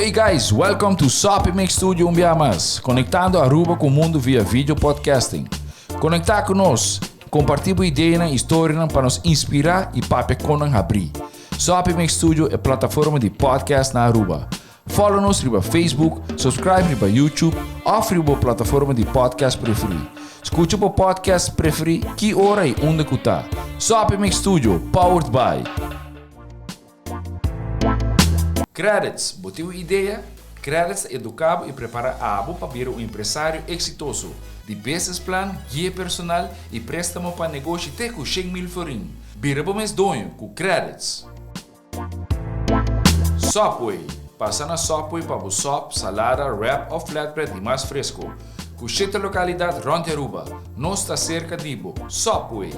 Hey guys, welcome to Sopi Studio Umbiamas, conectando Aruba com o mundo via vídeo podcasting. Conectar conosco, compartilhar ideias e histórias para nos inspirar e para conan abrir. Sopi Studio é plataforma de podcast na Aruba. Follow-nos no Facebook, subscribe no YouTube ou na plataforma de podcast preferida. Escute o podcast preferido que hora e onde está. Sopi Studio, powered by Credits, botou ideia? Credits educava e prepara a abo para vir um empresário exitoso. De business plan, guia personal e préstamo para negócio até com 100 mil forinhos. Vira para mês donho com Credits. Sopi, passa na Sopi para o sop, salada, wrap ou flatbread e mais fresco. Com 7 localidades ronde Aruba, nós está cerca de Ibo. Sopi.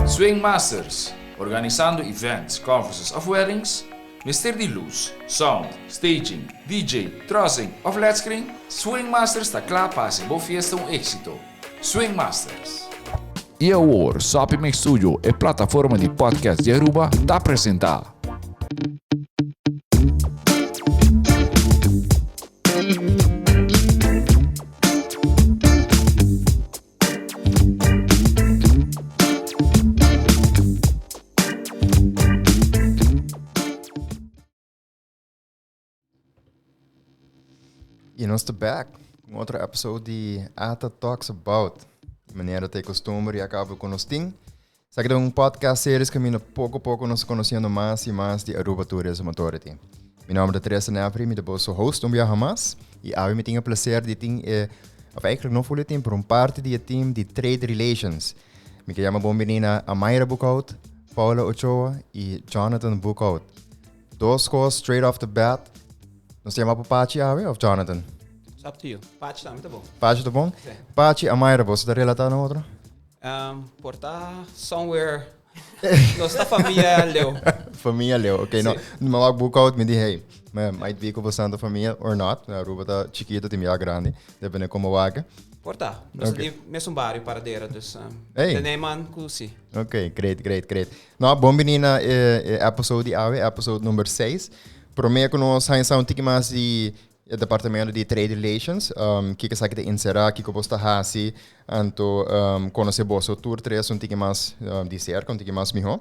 Swing Masters, organizando events, conferences of weddings, Mister de luz, sound, staging, DJ, trussing of LED screen, Swing Masters está claro para ser boa fiesta éxito. Swing Masters. E agora, Sopi Studio é plataforma de podcast de Aruba, está apresentar. E nós estamos back com outro episódio de A.T.A Talks About. De maneira que costume e acaba com nós tem. Sabe que é um podcast series que pouco a pouco nos conhecendo mais e mais de Aruba Tourism Authority. Meu nome é tercer, eu sou host mais e eu tenho o prazer de ter, eigenlijk não foi tempo, por parte do time de Trade Relations. Me chamo bom menina Amayra Boekhoudt, Paula Ochoa e Jonathan Boekhoudt. Duas coisas straight off the bat. Nós chamamos para Pachi ou Jonathan? It's up to you. Pachi tá muito bom. Pachi tá bom? Sim. Pachi, Amayra, você está relatando outro? Portar somewhere. Nossa família leu. Família leu, ok. Não, mas Boekhoudt me diz, hey, might be que você anda família or not. A Aruba está chiquita, tem meia grande, depende como vaga. Portar. Nós temos mesmo bairro para dentro, dus teneman kusi. Ok, great. Não, bom menina, episódio episódio número 6. Prometo que nós vamos falar um pouco mais de departamento de Trade Relations, que sabe de inserir, que você está haci, então conhecer o tour 3 um pouco mais de cerca, um pouco mais melhor.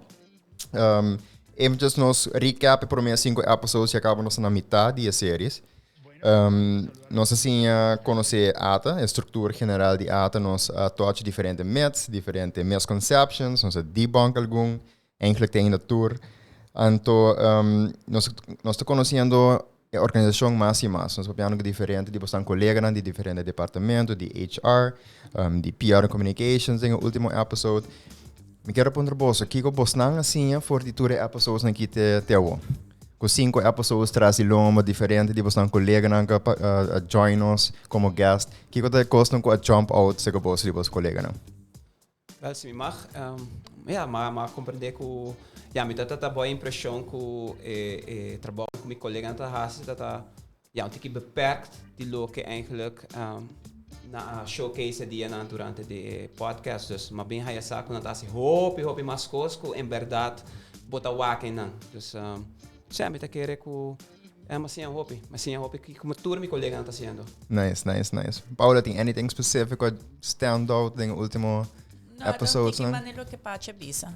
Nós recap por meio 5 episódios que acabamos na metade da série. Nós assim conhecer A.T.A, a estrutura geral de A.T.A, nós touch diferentes misconceptions, nós debunk algum, eigenlijk tem na tour. Então, nós estamos conhecendo a organização mais e mais. Nós sabemos que diferente de bastante colegas de diferentes departamentos, de HR, de PR Communications, em o último episódio. Me quero perguntar você, o que você não assim for de todos os episódios que te hago? Com 5 episódios traz de loma diferente de bastante colegas que join nos como guest. O que você gosta de jump out se você de você colegas? Wel, se me mag, maar compreender que me dá boa impressão que o trabalho com meu colega na haci dat um tikje beperkt die loke eigenlijk na showcase die na durante de podcast, dus maar bem hij saco na assim hope mais coisas que em verdade bota waken não, dus já me tá querer que mas sim hope que como tour meu colega está fazendo. Nice. Paula, tem anything specific que stand out em último episodes, não? Maneiro que Pachi é bisa.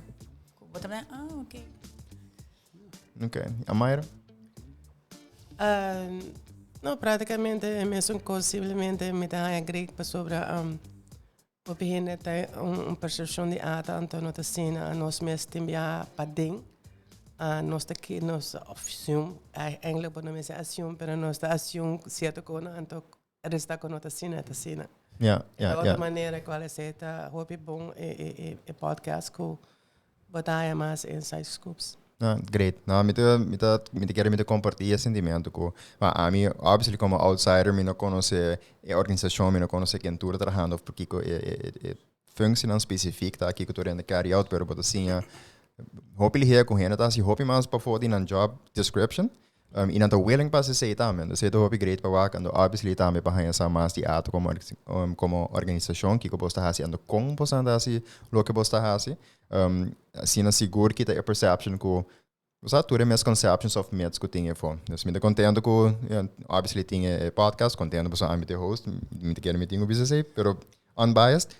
Também, ok. Ok. Amayra? Não, praticamente é mesmo possivelmente me dá agrega sobre o begin ter percepção de A.T.A, então nós assim nós mesmos temos para dentro nós aqui nós assume eigenlijk podemos dizer assume, mas nós assume certo coisa então resta com nós assim. Yeah. outra maneira qual é certa hobby bom e podcast com botar mais inside scoops. Great. Não, me quero compartilhar esse sentimento que a mim, obviamente como outsider, me não conhece a organização, me não conhece quem está trabalhando, porque é função específica tá aqui que estou tentando carry out, pero assim, hopefully here com gente tá assim, hopefully mais para foder na job description. E não estou willing para se também, então é hobby great para lá, quando obviously também para ganhar mais de A.T.A como organização que você está fazendo, como você está fazendo, o que você está fazendo, assim na seguro que tem a percepção que Você atua minhas conceptions of metas que eu tinha for. Eu me contento com, obviously tinha podcast, contento para ser host, me quero me tinha o business aí, pero unbiased.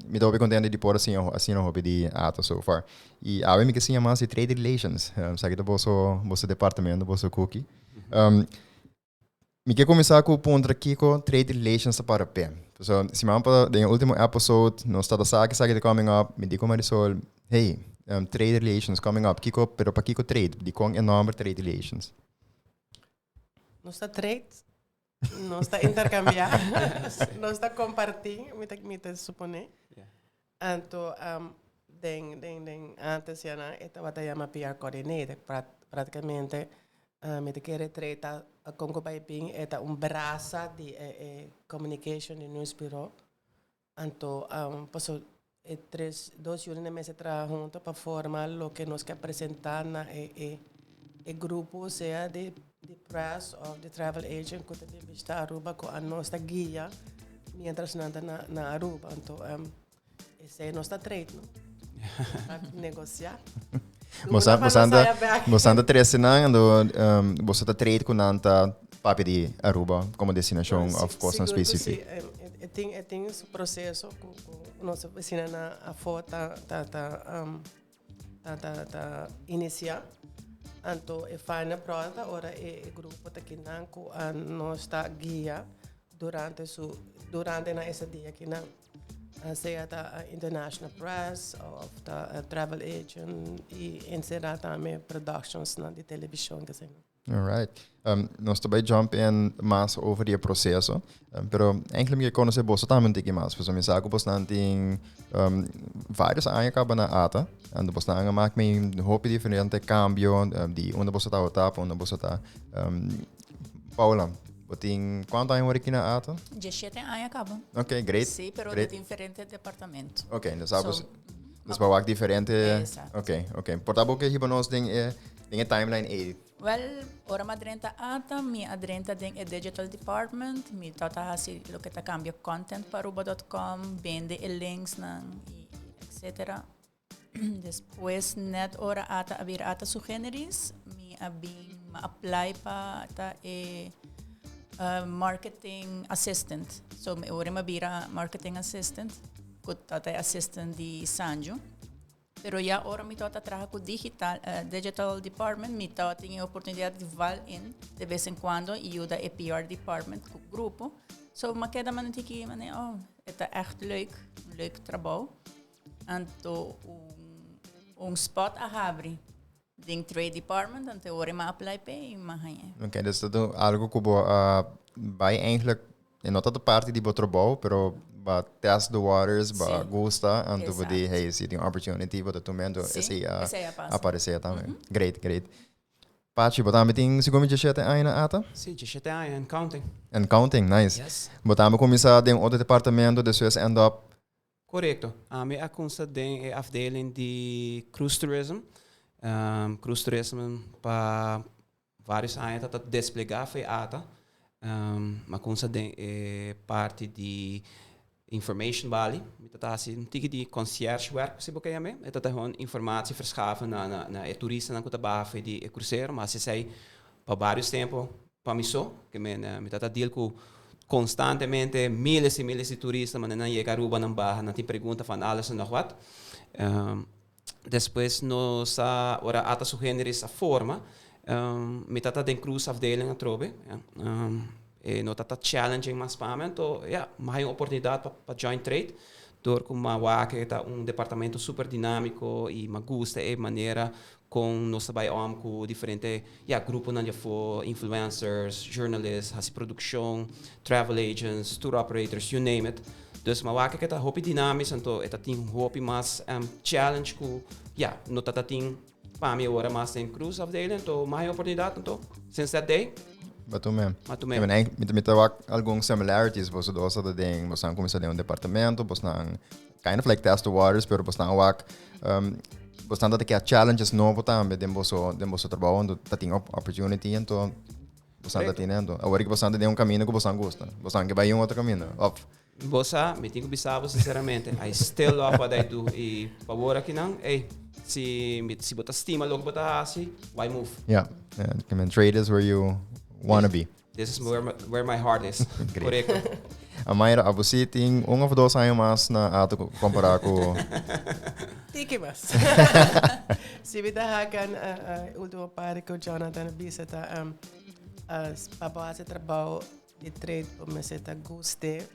Me dou bem contente de pôr assim no hobby de ATA so far. E a me que sim mais de trade relations, sabe do vosso departamento, vosso cookie. Me quer começar com o ponto aqui com trade relations para pé. So, se me para no último episode, nós está sabe de coming up, me digo Marisol, hey, trade relations coming up, Kiko, pero para Kiko trade, de com enorme trade relations. Não está trade, não está intercambiar, não está compartilhar, me te supone. Então, antes já na estava a chamar PR coordinator, praticamente me te querer trade com o paiping é braço de communication de news bureau. Então, passou 2 anos meses trabalhando juntos para formar o que nós quer apresentar na grupo, seja de press ou de travel agent que também está Aruba com a nossa guia, mientras nada na Aruba. Então, esse é nosso trade, não? Para negociar. Você anda trecinando, você está trade com nanta papi de Aruba como destinação of course não específico. Tem esse processo com nossa vecina na foto tá iniciar. Então, é fina pronta, agora o grupo está aqui com a nossa guia durante esse dia aqui na seja da international press of the travel agent e encerrar também productions de televisão que sei. Alright. Nós também jump in mais over o processo, pero eigenlijk me conhecer você também tem que mais, porque me sabe que você não tem vários anos acaba na ATA, e você não maak me hoop diferente cambio de onde você está otap, onde você está. Paula, você tem quanto anos aqui na ATA? 17 anos acabam. Ok, great. Sim, pero great. de diferente departamento. Ok, então sabe, vai diferente. Exato. Ok. Portanto, que hier nós tem a timeline aí. Well, ora madrenta ata, mi adrenta den e digital department, mi tata haci lo que ta cambio content para aruba.com, vende e links etc. Después net ora ata abrir ata su generis, mi abing ma-apply pa ta marketing assistant. So mi ora mabira marketing assistant, kut tata assistant di Sanjo. Pero já ora me toca trabalhar com digital department, me toca ter a oportunidade de val-in de vez em quando e ajuda a PR department com o grupo. So, maar cada man denk ik, het is echt leuk trabalho. Então, spot a abrir ding trade department, então ora me apply pay, maar Ok, dus dat is algo que vai eigenlijk não tanto parte de trabalho, pero ba test the waters, ba gosta, anto pode hey se tem opportunity, but também esse aparecer também. Great. Pachi, botamos tem segundo 17 anos na ATA? Sim, 17 anos and counting. And counting, nice. Yes. Botamos começar em outro departamento, depois end up. Correcto. A minha consta tem a afdeling de cruise tourism. Cruise tourism para vários anos está desplegar foi ATA. Mas consta tem parte de information bali. Dat is een beetje die concierge werk, se boeken me. Dat is gewoon informatie verschaffen naar toeristen, naar de die cruzeiro. Maar ze zei, para vários tempos, para mim só, que me tá deal com constantemente miles e miles de turistas, mas não chega a Aruba na barra, não tem pergunta van alles en nog wat. Depois nós ora ata su generis a forma, me tá den cruise afdeling a trobe. Não está challenging mas pamento, mas é uma oportunidade para join trade, door como que está departamento super dinâmico e me gusta a maneira com nós trabalhamos com diferente grupos onde for influencers, journalists, haci produção, travel agents, tour operators, you name it. Dus maar que está hopi dinâmico, então está tem hopi mais challenge com não está tem para mim agora mais tem cruise afdeling, então mais oportunidade, então since that day. Batumen. Met ook alguns similarities, você dosa de ding, você não começa de departamento, você não kind of like test the waters, pero você não ook você não tem challenges novo também, de você trabalhando, tem opportunity, então você não tem então, agora que você tem caminho que você não gosta, você não vai outro caminho, up. Você, me tenho que sinceramente, I still love what I do e favor aqui não, se botar estima logo botar haci, why move? Yeah. Trade is where you wanna be. This is where my heart is. Correcto. Amayra, você tem of 2 anos mais na ATA comparar com... Tiki mas. Se me dá hakan, último parte que o Jonathan visita, para fazer trabalho de trade, para me ser goste,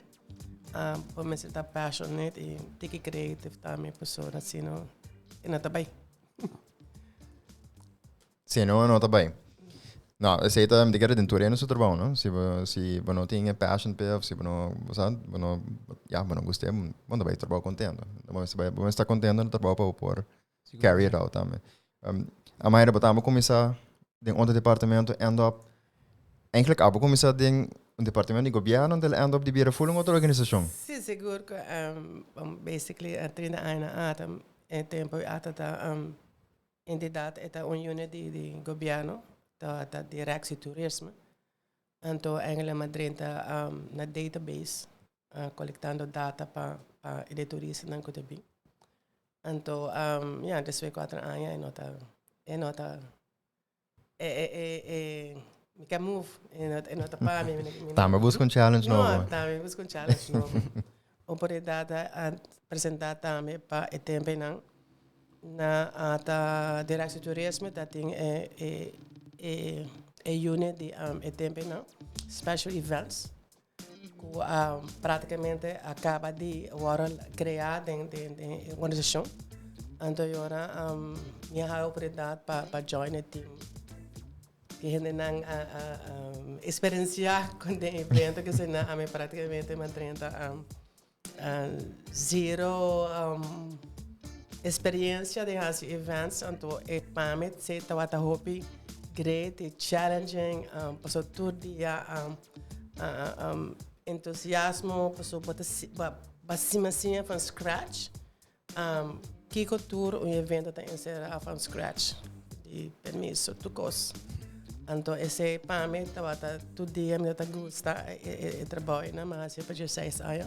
para me ser passionate e tiki creative também, pessoa assim, não está bem. Sim, não está bem. Não, esse tá me quer dentro no seu trabalho, não? Se você não tem passion pelo, se você não gosta, não vai trabalhar contento. Você vai estar contento no trabalho para carry it out também. Amayra, vamos começar em outro departamento, end up eigenlijk abo começar em departamento de governo, então end up de vir full outra organização. Sim, seguro que basically 30 anos em tempo até entidade é uma unidade de governo. Da directie toerisme. Então, eigenlijk Madrid na database, colectando data para editories na Cotabi. Então, ja, dus 4 anos, me quer move, nota para mim. Tá, mas busca challenge novo. Tá, me busca challenge novo. Oportunidade a apresentar também para o tempo na directie toerisme, dat ding unit de tempo special events que praticamente acaba de criada em organização. Então agora minha oportunidade para join o team que ainda não experienciar com o evento que se não praticamente mantém zero experiência de fazer eventos. Então é para mim se estava hobby great, challenging, passou todo dia entusiasmo, passou bacimacinha from scratch. Kiko tour evento está encerrado from scratch, de permisso, tu gosto. Então esse para mim estava todo dia me está gosta e trabalho na mas para 16 anos.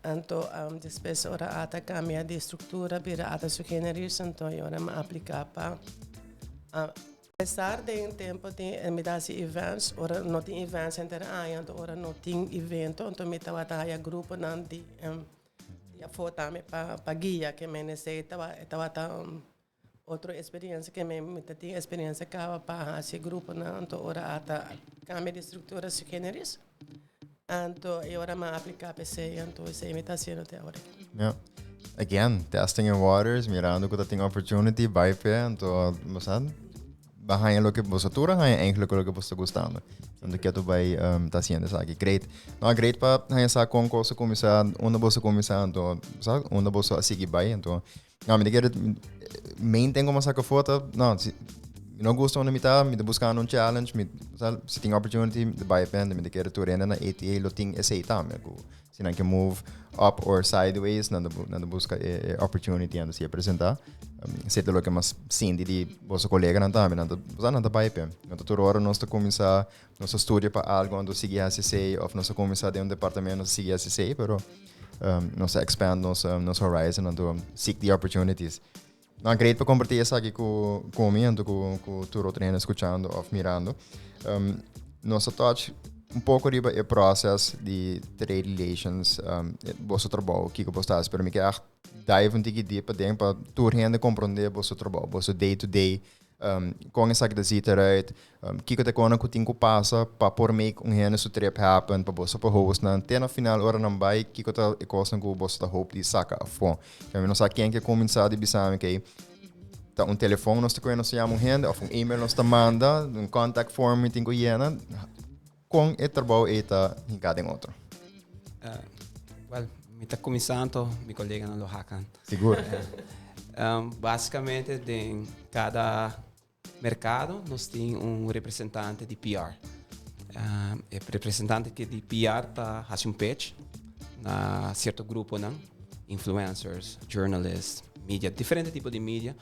Então depois ora ata cambia de estrutura, vira ata sugerir, então ora me aplicar para apesar de tempo de me dar events, ora não tem events entre então ora não tem evento, então me estava a grupo não de a foto para guia que me necessitava outra experiência que me tinha experiência que para esse grupo não, então ora ata cambia de estrutura sugerir. Então eu ora me aplicar para esse, então esse me está sendo até agora. Yeah. Again, testing the waters, mirando que tem opportunity, vai pé, então, bahaya lo que você tura, é eigenlijk lo que você gostando. Então que tu vai tá sendo isso aqui, great. Não great para essa com coisa começar, onde você começar, então, sabe, onde você seguir vai, então, não me diga, main tem como sacar foto, não, se não gosta onde me tá, me buscando um challenge, me, sabe, se tem opportunity, de vai pen, me diga tu renda na A.T.A lo tem esse também, se não que move up or sideways, não busca opportunity ando se apresentar. Se lo que mais sente de vosso colega não também, não vai pen. Então toda hora nós tá começar nosso estudo para algo onde seguir ACC ou nós começar de departamento seguir ACC, pero nós expand nosso horizon and seek the opportunities. Não great para compartilhar isso aqui com mim, com tu outro escutando ou mirando. Nosso touch pouco riba o processo de trade relations, vosso trabalho, que você está esperando que dive um pouquinho deep dentro para tu rende compreender vosso trabalho, vosso day to day, com essa que decide eruit, que você tem que passa para por make rende seu trip happen, para você para host, na até no final hora não vai, que você costa com você tá hope de saca a fome. Que não sabe quem que começar de bisam que tá um telefone nós te conhece chama rende, ou um email nós te manda, um contact form tem que llenar. Com o trabalho está em cada outro. Well, me está começando, meu colega não lo hakan. Seguro. Basicamente, em cada mercado, nós temos representante de PR. O representante que de PR está fazendo pitch na certo grupo, não? Influencers, journalists, mídia, diferente tipo de mídia.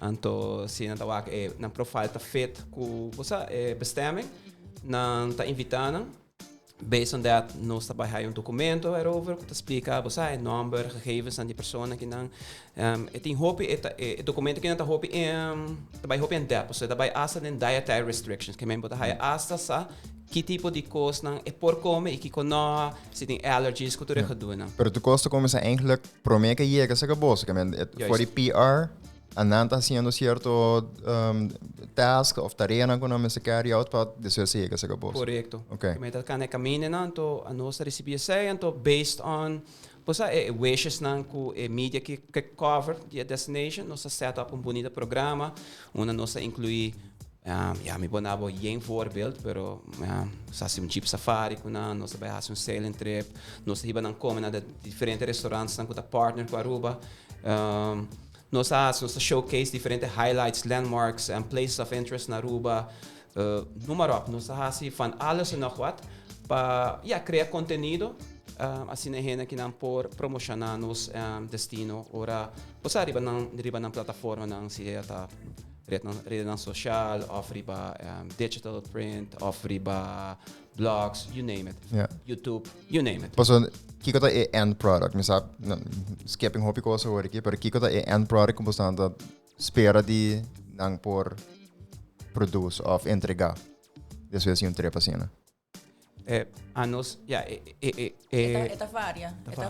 Então, se não está profile está feito com você bestemming, não está invitando based on that, nós trabalhamos documento erover, que explica, você number, gegevens aan die personen que não, tem hopi, documento que não tá hopi em depth, você trabalha hasta em dietary restrictions, que mesmo trabalha hasta sa que tipo de coisa não é por comer e que cono se tem allergies que tu regedoen. Pero tu kosten komen ze eigenlijk promeka llega essa bolsa, que for the PR andando haciendo cierto task of tarea que não se carry out para después llega essa bolsa. Correcto. Okay. Mas dat kan ik caminen então a nossa recipiência então based on posa wishes nan ku media que cover the destination, nossa set up bonito programa, nossa incluir mi bonavo geen voorbeeld, pero se jeep safari kuna, nós vai fazer sailing trip, nós iba nan komen naar de diferentes restaurantes nan ku da partner com Aruba. Nós showcase diferentes highlights, landmarks and places of interest na Aruba. Noem maar op, nós van alles en nog wat para criar conteúdo assim na que não por promocionar nos destino ora posa riba nan plataforma nan se tá rede social, of riba digital print, of riba blogs, you name it. Yeah. YouTube, you name it. Paso kiko ta end product, misap skipping hopi cosa hoor aqui, pero kiko ta end product como standa spera di nang por produce of entregar. Después un trepa cena. Anos, Eta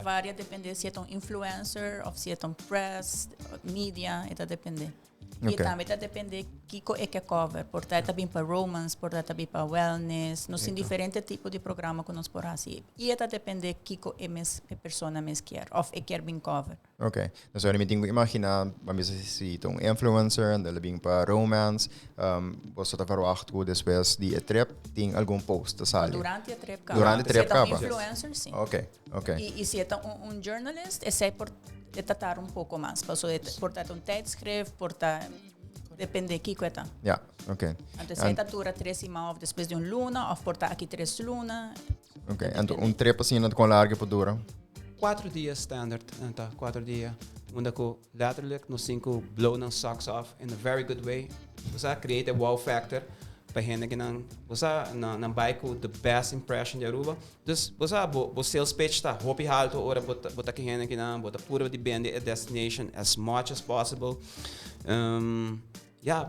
varia depende se é influencer ou se é press, media, eta depende. E também depende kiko que cover, portanto também para romance, portanto também para wellness, nos diferentes tipos de programa que nós por assim. E eta depende kiko persona mes quer, of quer bem cover. Okay. Dus eu me tenho imaginar, vamos dizer, um influencer, dele bem para romance, você tá verwacht que depois de trip tem algum post, sabe? Durante a trip capa. Influencer, sim. Okay. E se é journalist, é por tratar pouco mais, portanto tijdschrift, portanto depende que é. Ja, okay. Então se dura 3 semanas depois de luna, ou portanto aqui 3 luna. Okay. Então trip assim com larga por dura. 4 dias standard, 4 dias. Onde eu letterlijk nos 5 blow ng socks off in a very good way. Você create a wow factor. Para gente que não, você não vai com the best impression de Aruba. Dus você o sales pitch está hopi alto, ora bota que gente que não, bota pura de bem a destination as much as possible.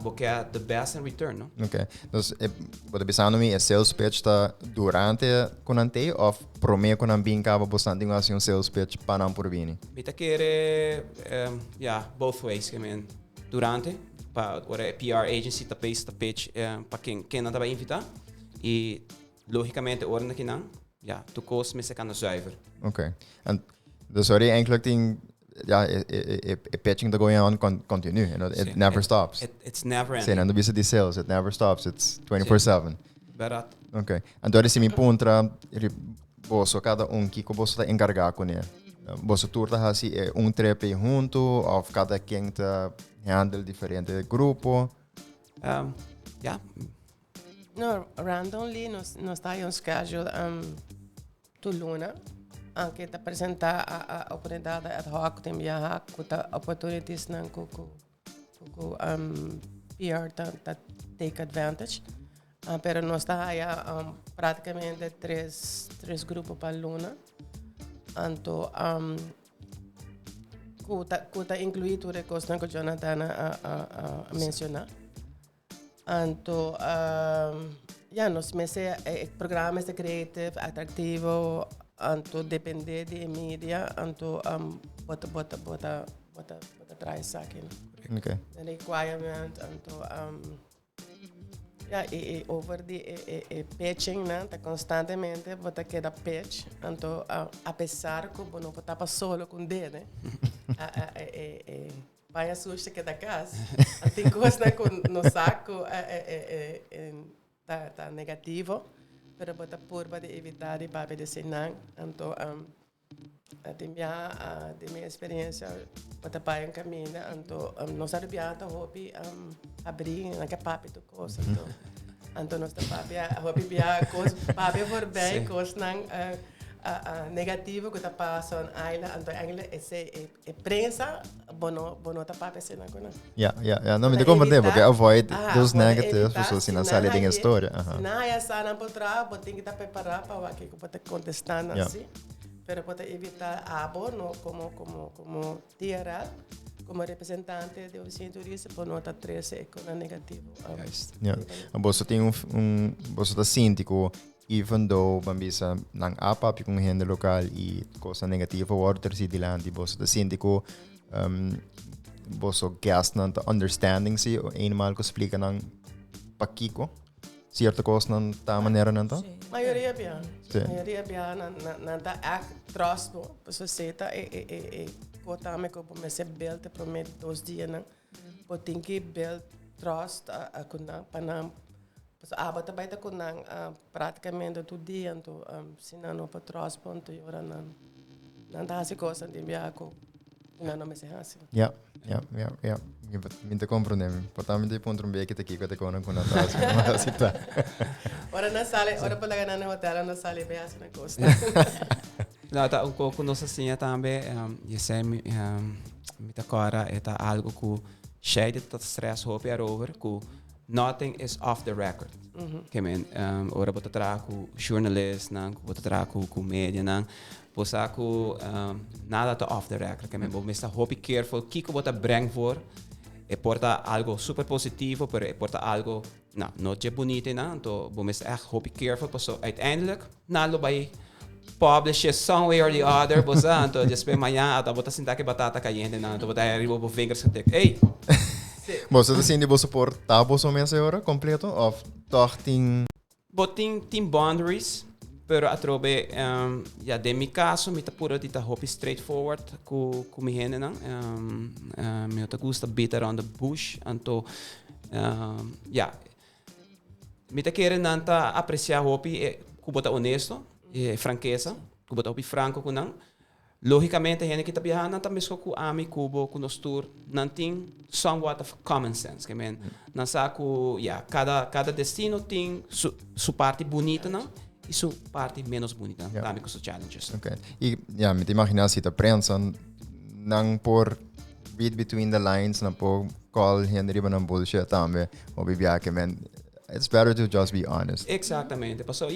Porque é the best in return, não? Okay. Dus wat pensando me sales pitch está durante conante of prome con ambin cava bastante assim sales pitch para não por vini. Mita querer both ways, que men durante para a PR agency tá pitch para quem não tá vai invitar e logicamente ora que não tu kost me se kan zuiver. Okay. En dus sorry eigenlijk ding pitching that going on continue, you know, it never stops. It's never ending. Saying and the the sales, it never stops. It's 24/7. Berat. Okay. En door is mi puntra boso cada que boso tá encargar com ele. Boso turta hasi trepe junto of cada quem tá handle diferente grupo. No, randomly nos dá um schedule to luna. Anche te presenta a oportunidade ad hoc tem viajar com opportunities nan ku PR ta take advantage. Pero nós está aí praticamente três grupos para luna. Anto kuta incluir tudo que o Jonathan a mencionar. Anto nos meses programas de creative, atrativo, anto depende de mídia, anto bota try sakin. Okay. The requirement, anto over the pitching, tá constantemente bota queda pitch, anto apesar que não bota solo com dedo, vai assustar que da casa, tem coisa no saco tá negativo. Pero bota purba de evitar de papi de senang, então de minha experiência bota pai em caminho, então nós arrebiata hopi abrir na que papi do coisa, então nós papi hopi bia coisa papi for bem coisa nang negativo que está passando aila, então eigenlijk é prensa, bono tá papel na coisa. Yeah. Não me compreende porque avoid those negatives, pessoas assim na sala de história. Se não é essa não pode trabalhar, tem que estar preparado para que pode contestar assim, pero pode evitar abono como tierra, como representante de oficina turista, por nota 13 com a negativo. Você tem você está síndico, even though bambisa nang apap yung gente local e coisa negativa water si dilandi você está síndico você guest nan ta understanding si eenmaal ko explica nang pakiko certa coisa nan ta maneira nan ta maioria bem nan ta act trust no pessoa seta e kota me ko pomese belt para me 2 dias nan potin que belt trust a kuna panam abata baita ko nang praticamente todo dia então se não para trás ponto e ora não dá assim coisa de viaco não me se assim yeah me te compreendo potamente de ponto bem que te aqui que te conan com a taça mas assim tá ora na sala ora para lá na hotel na sala bem assim na costa não tá pouco nossa assim também e sei me tá agora é algo que cheio de stress hope over que nothing is off the record. Ora bota trabalhar com jornalista, bota trabalhar com média, posa com nada tá off the record. Vou estar hope careful, que bota bring for, e porta algo super positivo, pero e porta algo não é bonito, então vou estar echt hope careful, porque uiteindelijk nalo vai publish it somewhere or the other, posa, então depois amanhã tá bota sentar que batata caliente, então bota aí riba fingers que hey. Você está sendo você por tábuas ou mês agora completo ou torting? Botin tem boundaries, pero atrobe de mi caso me tá pura de tá hope straightforward com mi gente não, me tá gusta beat around the bush, então me tá querendo não tá apreciar hope com bota honesto e franqueza, com bota hope franco com não. Logicamente, a gente que está viajando também com ami cubo com nós tour não tem somewhat of common sense, que men não sabe que cada destino tem sua parte bonita não e sua parte menos bonita também com seus challenges. Okay. E me te imaginas se a prensa não por read between the lines não por call gente riba não bullshit também ou bibia que men it's better to just be honest. Exatamente. Passou,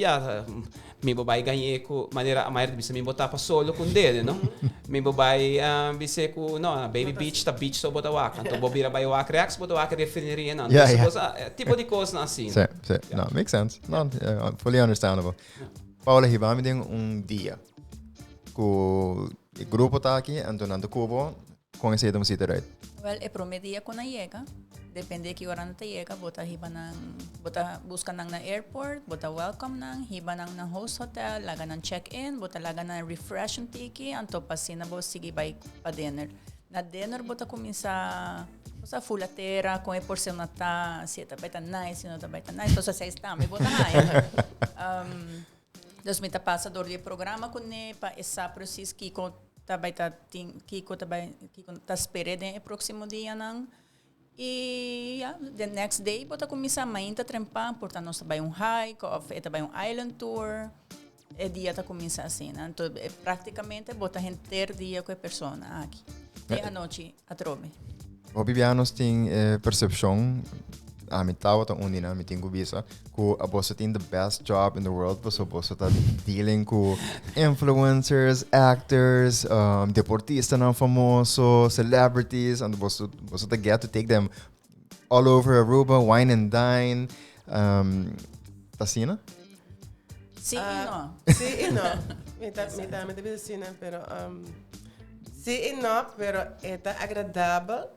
me bobai ganhei com maneira a Amayra disse me botar para solo com dele, não? Me bobai disse com não, baby beach tá beach só botar waka. Então bobira vai waka reax botar waka refineria não. Tipo de coisa assim. Sim. No, makes sense. No, fully understandable. Paula, hibami tem dia que o grupo tá aqui, então nando cubo com esse item sita right. Well, promedia quando chega. Depende que hora nata chega, bota hiba nang busca nang na airport, bota welcome nang hiba nang na host hotel, laga nang check-in, bota laga nang refreshing tiki, anto pasina bo sige bay pa dinner. Na dinner bota começa fulatera com e porção nata, se tá baita nice, não tá baita nice, então se está, me bota aí. Dos me tá passa dor de programa com ne pa essa processo que com tá baita que tá esperando no próximo dia nang. E the next day, bota começar a tá trempar, portanto nós vai hike, ou vai island tour, e dia tá começar assim, né? Então praticamente bota a gente ter dia com a pessoa aqui. E a noite a trome. O bibianos tem percepção a mitad ta unina mi tingu bisa ku aboso tin the best job in the world so aboso ta dealing ku influencers, actors, deportistas não famoso, celebrities and aboso ta get to take them all over Aruba, wine and dine. Tasina? Sì e no. Sì e no. Mi deve decir, pero sì e no, pero é agradável.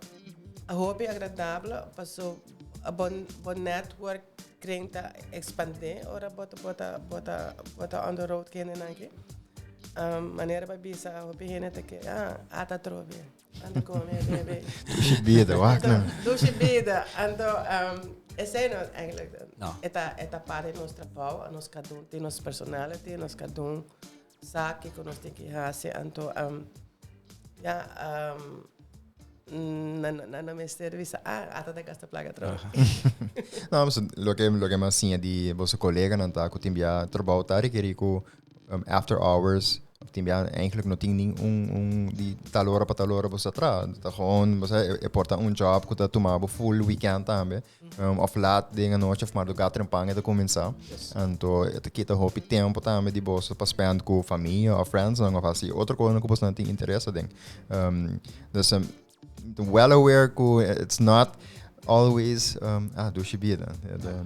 A hobby agradável, passou a bon network krinta expandir, ora bota on the road kennen aqui. Maneira para bisa hobby hene que ata trove. Ando come bebe. Dushi bida, wakna. Dushi bida, ando esse não eigenlijk eta parte de nosso trabalho, nós cada tem nossa personality, nós cada sabe que nós tem que fazer, então na minha serviço até da gasta plaga troca. Não, mas lo que mais sim é de você colega não tá com timbia trabalho tá que rico after hours, eigenlijk nog ting die talora pa talora bosa tra. Dat gewoon bosa porta job que tomava full weekend também. Of laat dingen noite of maar do gater pange de começar. Então, het kita hopi tempo também de bosa para spend com família ou friends, não of assim. Outra coisa que bosa não tem interesse ding. Dus well aware que it's not always do shibida.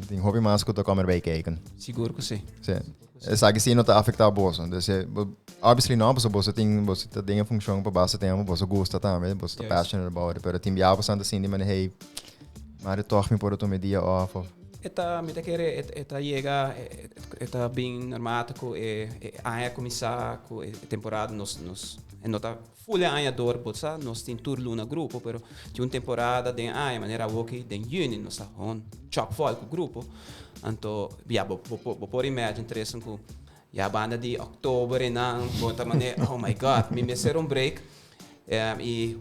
Tem hobby mais que eu kommer bij kijken. Seguro que sim. Sim. Sabe se não tá afetar bosa. Dus obviously não, bosa tem dingen função para base tempo, bosa gosta também, bosa tá passionate about it, pero tem bosa anda assim de maneira hey, maar toch me por outro media off. Me querer chega bem normático a começar com a temporada nos nota full anhador bossa nós tem turno na grupo pero de temporada de maneira ok de junho nós tá on chop fall com grupo então por imagine três com a banda de outubro e não outra maneira oh my god me ser break e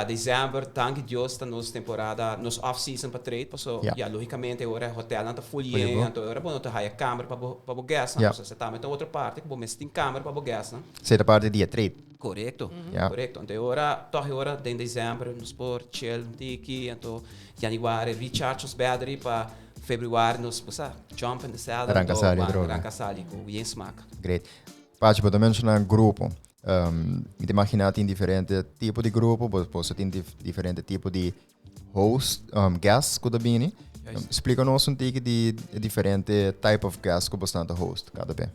dezembro tanque Deus tá nos temporada nos off season para trade so logicamente agora hotel não tá full então agora bom tá hire câmera para bogas não você tá então outra parte que bom mas tem câmera para bogas não sei da parte dia trade correto correto então agora em dezembro nos por chill tiki então januário recharge os battery para februário nos passa jump in the saddle arranca sali com bem smack great parte para mencionar grupo me imaginar tem diferente tipo de grupo você tem diferente tipo de host guests que da bini explica-nos tique de diferente type of guests que você está host cada vez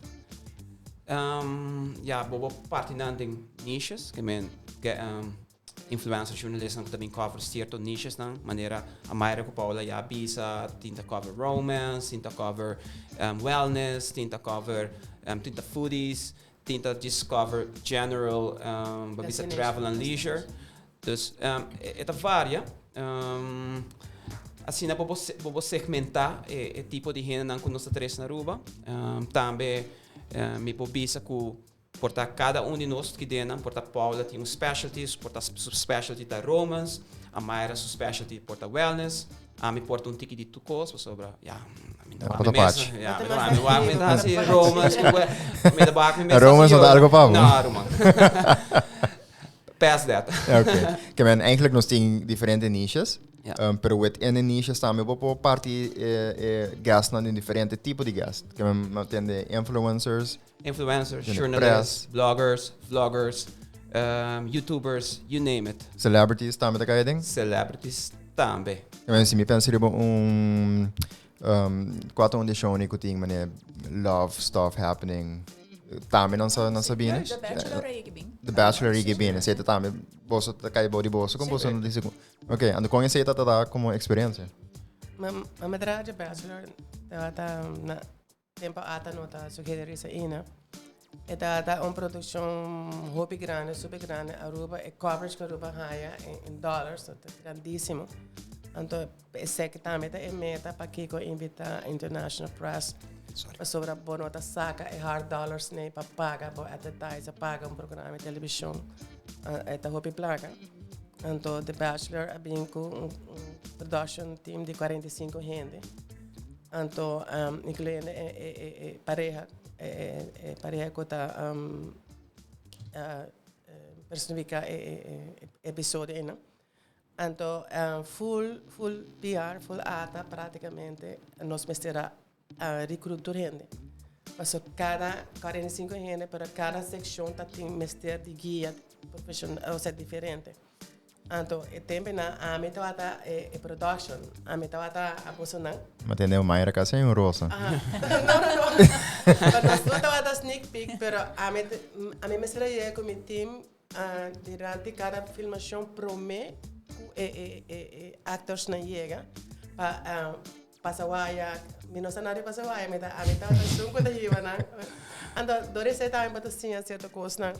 bobo partinan tem niches que men influencer journalisten que também cover certo niches não maneira Amayra Boekhoudt ya bisa tinta cover romance tinta cover wellness tinta cover tinta foodies tinta discover general bisa travel and leisure dus varia assim na bobo segmentar tipo de gente não conosco três na Aruba também me pobisa com porta cada de nós que dena porta Paula tem specialties porta subspecialty da romance a Mayra subspecialty porta wellness a me porta tiki de tucos sobre romance romance não algo para não romance past that okay que men eigenlijk nog tem diferente niches pero within the niches também vou parte gas na diferente tipo de gas que men tem influencers journalists, bloggers, vloggers, YouTubers, you name it. Celebrities também tá caindo? Celebrities também. Eu se me pensei quatro de show que tem mané love stuff happening também não sabia. The Bachelor e bem, sei também você tá cai body boss como você não disse. Ok, ando conhecer tá como experiência. Mas The Bachelor tá na tempo AT.A nota sugerir isso aí, né? É uma produção hobby grande, super grande. Aruba, coverage que Aruba ganha em dólares, é grandíssimo. Então, esse que também é meta para que invita international press sobre a boa nota saca e hard dollars né para pagar para advertise, pagar programa de televisão. É hobby placa. Então, The Bachelor é bem com production team de 45 gente. Então, incluindo pareja que está personificar episodio, né? Então, full PR, full AT.A praticamente, nós mestra recrutar gente. Mas cada 45 gente, para cada secção tem mestre de guia profissional, ou seja, diferente. Então, tempo na a tawata production, a tawata a personanan. Mas tem uma Amayra casa em rosa. Não. Mas não tawata sneak peek, pero a me será com meu time durante cada filmação promete actors na chega para pasawaya, minosanari pasawaya, a tawata sunko da hiba na. Então, durante esse tempo para sim certa coisa na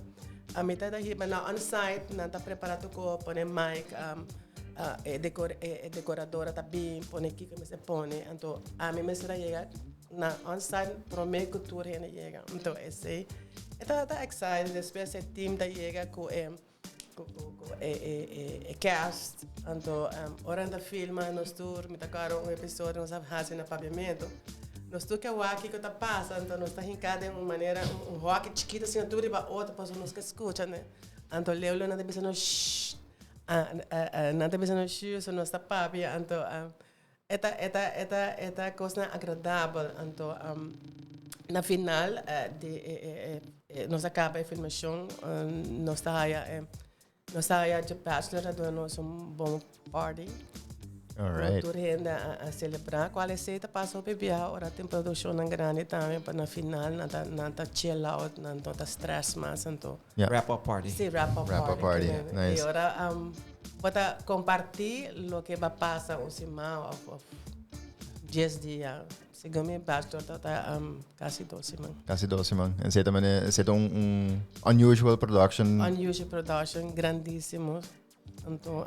a metade da riba na on-site, não está preparado com põe mic, decoradora tá bem, põe aqui que você põe, então a mim me será chegar na on-site promete que tudo ainda chega, então esse tá excited, depois esse team da chega com cast, então hora da filma nós tour, me tocaram episódio nós haci na paviamento, nós tu que o aqui que tá passa, então nós tá rincado de uma maneira rock chiquito assim, tudo para outra pessoa nos que escuta, né? Então leu não tá pensando não tá pensando so nós tá papi, então esta coisa agradável, então na final nós acaba a filmação, nós tá aí de bachelor do nosso bom party. Alright. Toda gente a celebrar. Qual é a passou para viajar, ora tem produção grande também para na final, não tá chill out, não tá stress mais, então. Yeah. Wrap-up party. Sim, wrap-up party. Nice. E agora, para compartilhar o que vai passar o semana of 10 dias. Segundo meu bachelor, tá quase 2 semanas. Quase 12 semanas. Esse também é unusual production. Unusual production, grandíssimo. Então,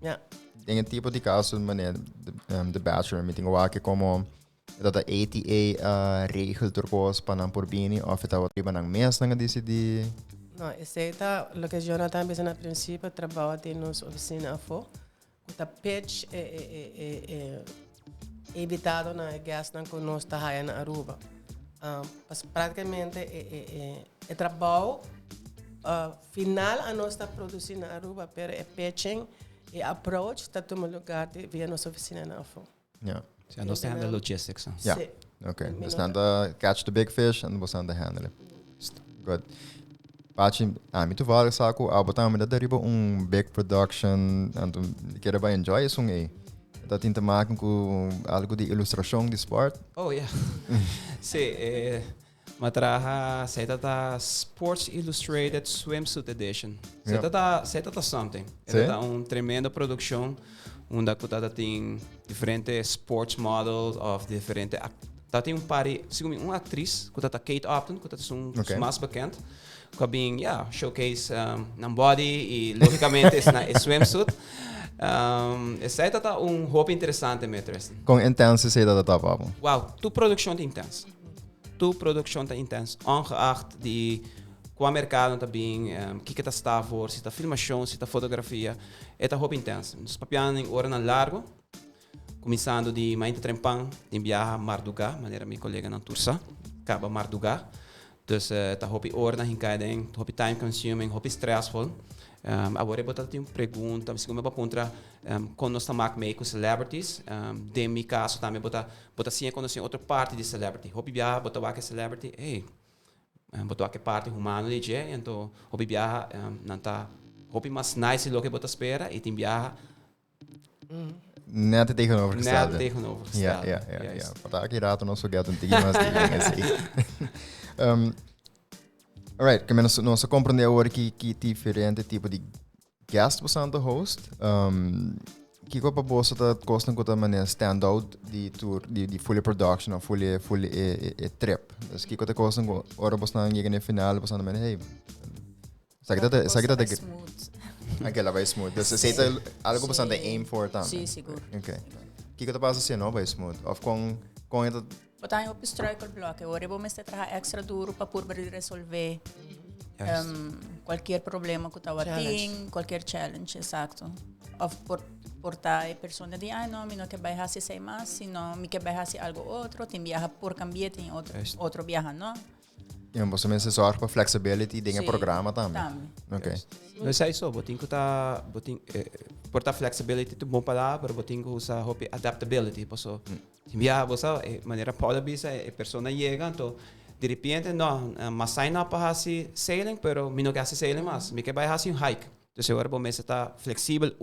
yeah. Em tipo de caso, de bachelor, me tenho aqui como dat A.T.A regel terpos para por bini of het wat riba nang mes nang decidi. Não, esse é o que Jonathan fez no princípio, trabalha em nossa oficina afo. O pitch é evitado na gas não que nós está aí na Aruba. Mas praticamente é trabalho final a nós está produzindo na Aruba, pero é pitching e approach está tomando lugar via nossa oficina na afo. Yeah. So, nós temos a logistics. Yeah. Okay. Dus dan catch the big fish and we gaan handelen. Good. Pachi, me toevallig saco, abotar me dat deriva big production en toen keer bij enjoy is dat in te maken com algo de ilustração de sport. Oh, yeah. Sim, matraha sei tata Sports Illustrated Swimsuit Edition. Sei tata something. É tata tremenda produção onde a tem diferentes sports models of diferente. Tá tem pari, segundo atriz, que tá Kate Upton, que tá mais bekend. Que bem, showcase na body e logicamente é swimsuit. Essa é tata hobby interessante mesmo. Com intense sei dat papo. Wow, tu produção é intensa. Tu produção é intensa, ongeacht de qual mercado também, que está voor, se está filmação, se está fotografia, é tá hobby intenso. Nós papiamos em hora largo, começando de mainta trempang, de viajar Marduga, maneira minha colega na Tursa, acaba Marduga. Dus tá hobby hora na hinkading, hobby time consuming, hobby stressful. Agora eu vou ter uma pergunta, mas como eu vou contra quando nós estamos com celebrities, de meu caso também vou sim conhecer outra parte de celebrity. Hobby viajar, vou ter celebrity, botou aqui parte humana de je, então hobby viaja não tá hobby mais nice do que botar espera e tem viaja net tegenovergestelde. Net tegenovergestelde. Ja. Wat aqui rato não sou gato antigo mas alright, que nós compreender agora que diferente tipo de guest você anda host. Que copa bossa tá costa com a maneira stand out de tour de full production ou full trip. Dus que copa costa com hora você não chega no final você não hey. Sabe que tá smooth. Aquela vai smooth. Dus você tem algo você anda aim for também. Sim, seguro. Okay. Que copa passa assim não vai smooth. Of com essa botar em obstacle block. Agora vou me trabalhar extra duro para poder resolver qualquer problema que eu tenho, qualquer challenge, exato. Of portar a pessoa de não, me não quer viajar se sei mais, senão me quer viajar se algo outro, tem viajar por cambiar, tem outro viajar, não? E você me zorga para flexibility dentro do programa também. Ok. Mas é isso, botinho tá, portar flexibility é bom palavra, botinho usa hobby adaptability, posso viajar, você maneira Paula bisa, a pessoa chega, então de repente não, mas sai não para haci sailing, pero me não quer haci sailing mais, me quer vai haci hike. Então agora vou mesmo estar flexível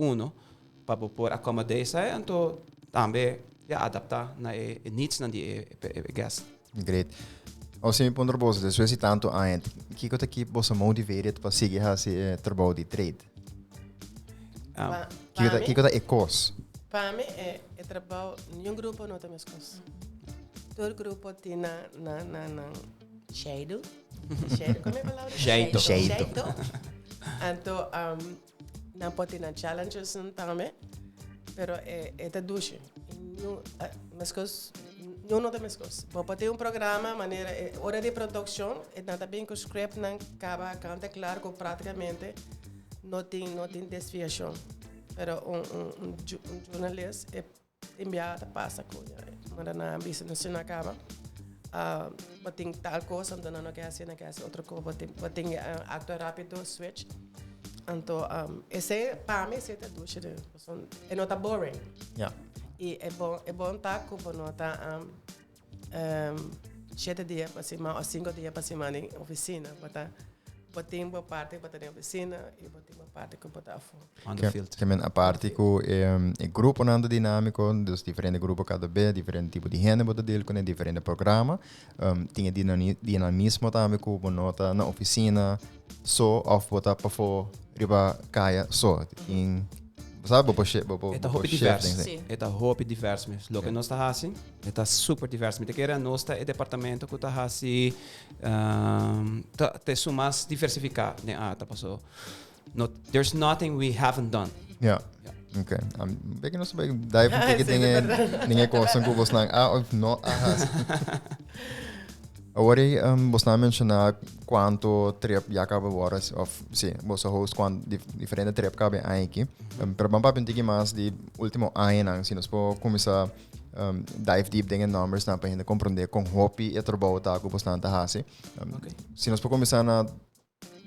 para por acomodar isso, então também adaptar na needs na de guest. Great. Als je me ponder boos, dus we zitten tanto aan het. Kijk wat ik boos motiveerd para seguir esse trabalho de trade. Kijk wat ik koos. Para mim é trabalho nenhum grupo não tem mais coisas. Todo grupo tem na jeito. Como é a palavra? Jeito. Então não pode ter na challenges também, pero é da ducha. Mas coisas não tem mais coisas. Vou ter programa, maneira hora de produção, e nada bem que o script não acaba canta claro que praticamente não tem desviação. Pero jornalista enviada passa com mas na business não acaba botem tal coisa então não quer assim outra coisa botem acto rápido switch então esse para mim esse é duche é não tá boring e é bom tá como não tá 7 dias para semana ou 5 dias para semana em oficina botem uma parte para na oficina e botem uma parte que botar fora que men a parte com grupo nando dinâmico dos diferentes grupos cada vez diferente tipo de gente botar dele com diferente programa tinha dinamismo também com nota na oficina só of botar para fora riba kaya só em sabe Eta hobby diverso. Eta hobby diverso mesmo. Lo que nós está assim, eta super diverso. Me te queira nós está e departamento que está assim, te sumas diversificar, né? Tá passou. There's nothing we haven't done. Yeah. Okay. Bem não sei dive porque ninguém coisa com você não of not agora você mencionar quanto trip já acaba horas of sim você host quanto diferente trip cabe aqui pero vamos para pentir mais de último ano se nós por começar dive deep em numbers na para gente compreender com hobby e trabalho tá com bastante haci se nós por começar na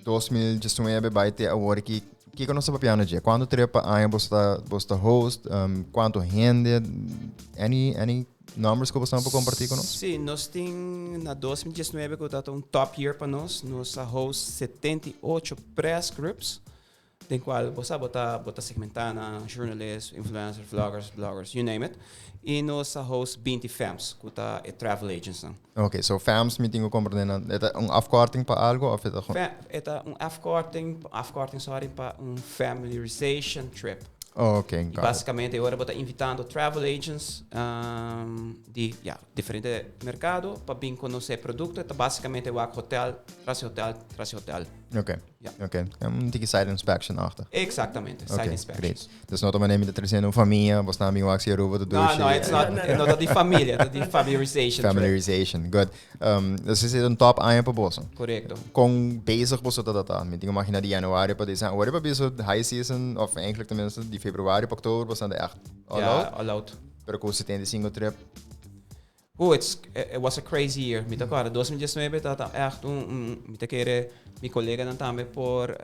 2019 vai ter agora que nós sabemos piano dia quanto trip ano você host quanto rende any numbers que você pode compartilhar conosco? Sim, nós temos na 2019 que está top year para nós host 78 press groups, tem qual você bota segmentar jornalistas, influencers, bloggers, you name it, e nós host 20 FAMs, que está travel agency. Ok, so FAMs me tenho compreender, é afkorting para algo ou é afkorting sorry para familiarization trip. Ok, basicamente agora vou estar invitando travel agents de diferente mercado para vir conhecer produto. Então basicamente eu hotel tras hotel. Ok. Tem side inspection achter. Exatamente, side inspections. Dus not om de trecendo família, você não me waxi Aruba do douche. No, it's not de família, de familiarization. Familiarization, good. Dus is een top aan para bolsa. Correcto. Com bezig was dat. Me tenho máquina de januário para dizer, agora para bezig high season of eigenlijk tenminste de februário, oktober was dan de echt all out. Pero com 75 trip. It was a crazy year. Me agora 2019 tá echt me te querer mi collega dan também por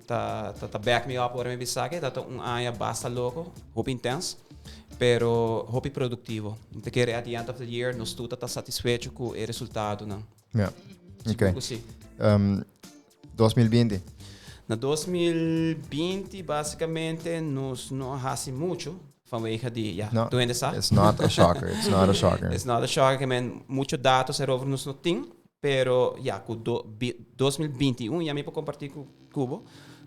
tá back me up por me bisage tá ano basta louco, hope intense, pero hope produtivo. Me te querer at the end of the year nós tudo tá satisfeito com o resultado, não? Yeah. Okay. 2020. Na 2020 basicamente nós não haci muito. Vanwege die, it's not a shocker. It's not a shocker. It's not a shocker, men muitos dados erover nos não tem, pero com 2021 já me para compartilhar com